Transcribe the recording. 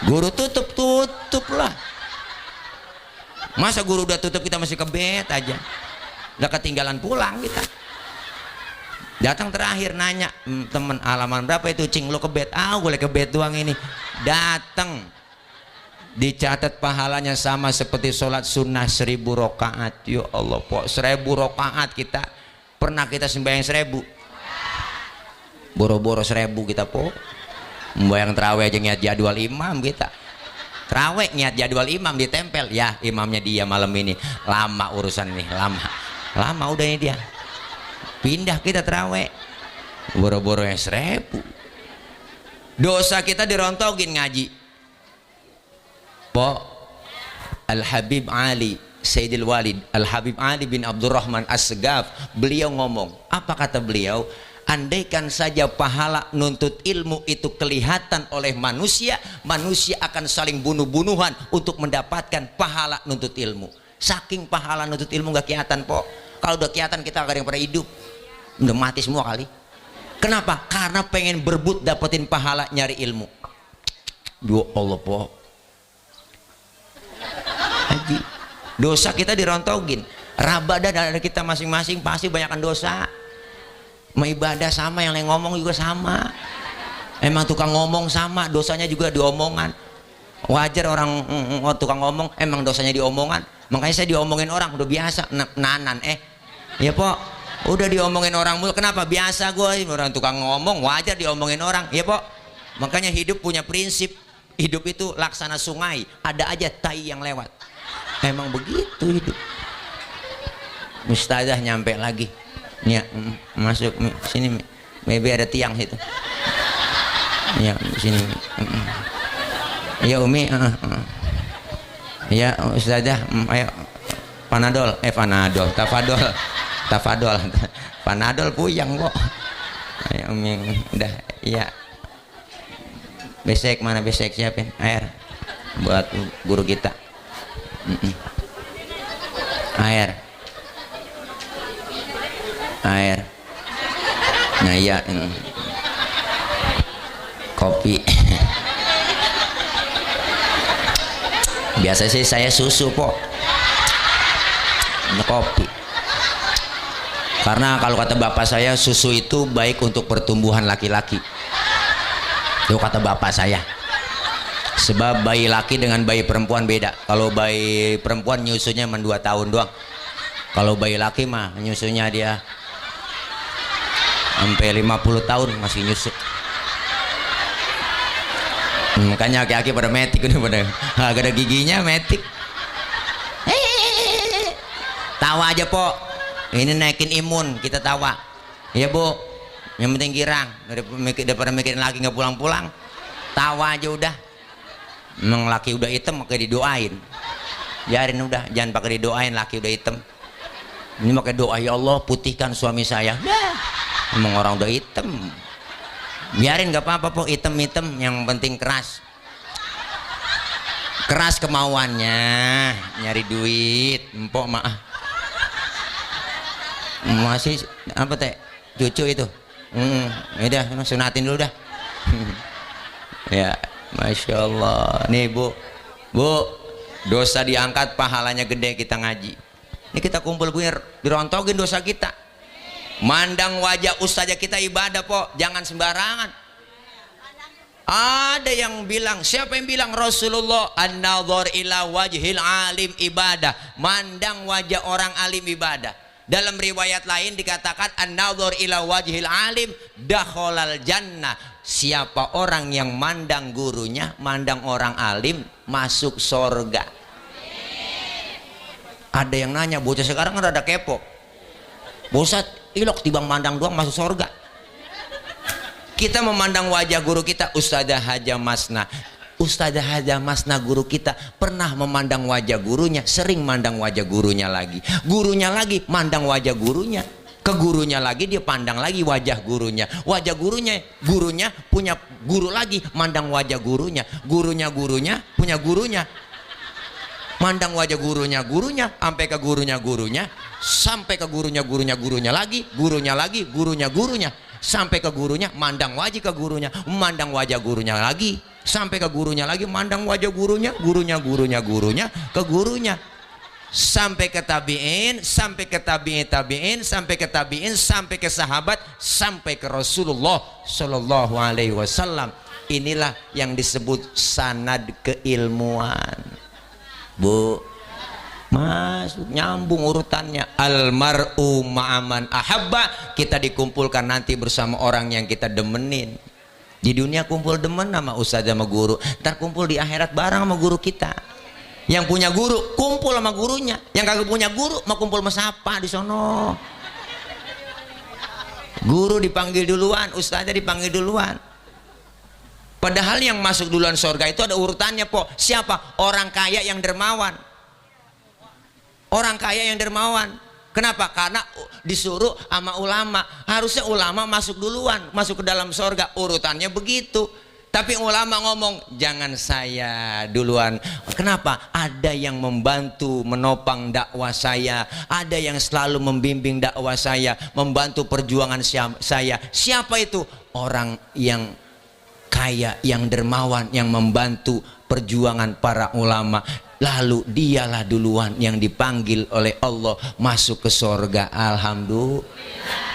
Guru tutup lah. Masa guru udah tutup kita masih ke bed aja, udah ketinggalan pulang kita. Datang terakhir nanya, temen halaman berapa itu cing, lo ke bed? Ah boleh ke bed doang ini. Datang dicatat pahalanya sama seperti sholat sunnah 1000 rakaat. Ya Allah po, 1000 rakaat kita. Pernah kita sembahyang 1000? Boro-boro 1000 kita po. Membayang terawih aja niat jadwal imam kita. Terawih niat jadwal imam ditempel, ya imamnya dia malam ini, lama urusan ini, lama udah ini dia. Pindah kita terawih, boro-boro yang 1000. Dosa kita dirontogin ngaji. Po Al-Habib Ali Sayyidil Walid Al-Habib Ali bin Abdurrahman As-Segaf, beliau ngomong, apa kata beliau? Andaikan saja pahala nuntut ilmu itu kelihatan oleh manusia, manusia akan saling bunuh-bunuhan untuk mendapatkan pahala nuntut ilmu. Saking pahala nuntut ilmu gak kelihatan po. Kalau udah kelihatan kita gak ada yang pernah hidup, udah mati semua kali. Kenapa? Karena pengen berebut dapetin pahala nyari ilmu. Ya Allah po, Haji, dosa kita dirontogin. Rabada dari kita masing-masing pasti banyakkan dosa. Mau ibadah sama, yang lain ngomong juga sama. Emang tukang ngomong sama, dosanya juga diomongan. Wajar orang tukang ngomong, emang dosanya diomongan. Makanya saya diomongin orang udah biasa. Nanan ya po, udah diomongin orang mulu. Kenapa? Biasa gue, orang tukang ngomong wajar diomongin orang, ya po. Makanya hidup punya prinsip. Hidup itu laksana sungai, ada aja tai yang lewat. Emang begitu hidup. Mustazah nyampe lagi. Ya, masuk sini, maybe ada tiang situ. Ya, sini. Ya Umi, ya Ustazah, ayo Panadol, Tafadol, Panadol puyang kok. Ayo Umi, udah, ya. Besek mana besek, siapin air buat guru kita. Air. Nah iya, kopi. Biasa sih saya susu po, kopi. Karena kalau kata bapak saya, susu itu baik untuk pertumbuhan laki-laki. Itu kata bapak saya. Sebab bayi laki dengan bayi perempuan beda. Kalau bayi perempuan nyusunya cuma 2 tahun doang. Kalau bayi laki mah nyusunya dia sampai 50 tahun masih nyusu. Makanya aki-aki pada metik udah pada gak ada giginya metik. Tawa aja po, ini naikin imun, kita tawa. Iya bu, yang penting girang daripada mikirin laki nggak pulang-pulang. Tawa aja udah. Emang laki udah hitam pakai didoain. Biarin udah, jangan pakai didoain laki udah hitam. Ini pakai doa, ya Allah putihkan suami saya. Emang orang udah hitam, biarin gak apa-apa po, hitam-hitam, yang penting keras kemauannya, nyari duit. Empok maaf masih apa teh cucu itu, udah sunatin dulu dah. Ya Masya Allah. Nih bu, dosa diangkat, pahalanya gede kita ngaji. Ini kita kumpul dirontogin dosa kita. Mandang wajah ustazah kita ibadah po, jangan sembarangan. Ada yang bilang, siapa yang bilang? Rasulullah, an-nadhar ila wajhil alim ibadah. Mandang wajah orang alim ibadah. Dalam riwayat lain dikatakan an-nadhar ila wajhil alim dakhalal jannah. Siapa orang yang mandang gurunya, mandang orang alim, masuk sorga. Ada yang nanya, bocah sekarang kan rada kepo. Bosat ilok tibang mandang doang masuk sorga. Kita memandang wajah guru kita, Ustazah Haja Masna. Ustazah Haja Masna guru kita pernah memandang wajah gurunya, sering mandang wajah gurunya lagi. Gurunya lagi mandang wajah gurunya. Ke gurunya lagi dia pandang lagi wajah gurunya. Wajah gurunya punya guru lagi, mandang wajah gurunya. Gurunya punya gurunya. Mandang wajah gurunya sampai ke gurunya, sampai ke gurunya lagi, gurunya sampai ke gurunya, mandang wajah ke gurunya, memandang wajah gurunya lagi, sampai ke gurunya lagi, mandang wajah gurunya, ke gurunya, sampai ke tabi'in, sampai ke tabi'in, sampai ke tabi'in, sampai ke sahabat, sampai ke Rasulullah Shallallahu Alaihi Wasallam. Inilah yang disebut sanad keilmuan, Bu. Masuk, nyambung urutannya. Almar'u ma'aman ahabba, kita dikumpulkan nanti bersama orang yang kita demenin. Di dunia kumpul demen sama ustaz sama guru, ntar kumpul di akhirat bareng sama guru kita. Yang punya guru kumpul sama gurunya, yang kagak punya guru mau kumpul sama siapa di sono. Guru dipanggil duluan, ustaznya dipanggil duluan. Padahal yang masuk duluan surga itu ada urutannya, po. Siapa? Orang kaya yang dermawan. Orang kaya yang dermawan. Kenapa? Karena disuruh sama ulama. Harusnya ulama masuk duluan, masuk ke dalam surga. Urutannya begitu. Tapi ulama ngomong, jangan saya duluan. Kenapa? Ada yang membantu menopang dakwah saya, ada yang selalu membimbing dakwah saya, membantu perjuangan saya. Siapa itu? Orang yang kaya, yang dermawan, yang membantu perjuangan para ulama. Lalu dialah duluan yang dipanggil oleh Allah masuk ke surga. Alhamdulillah.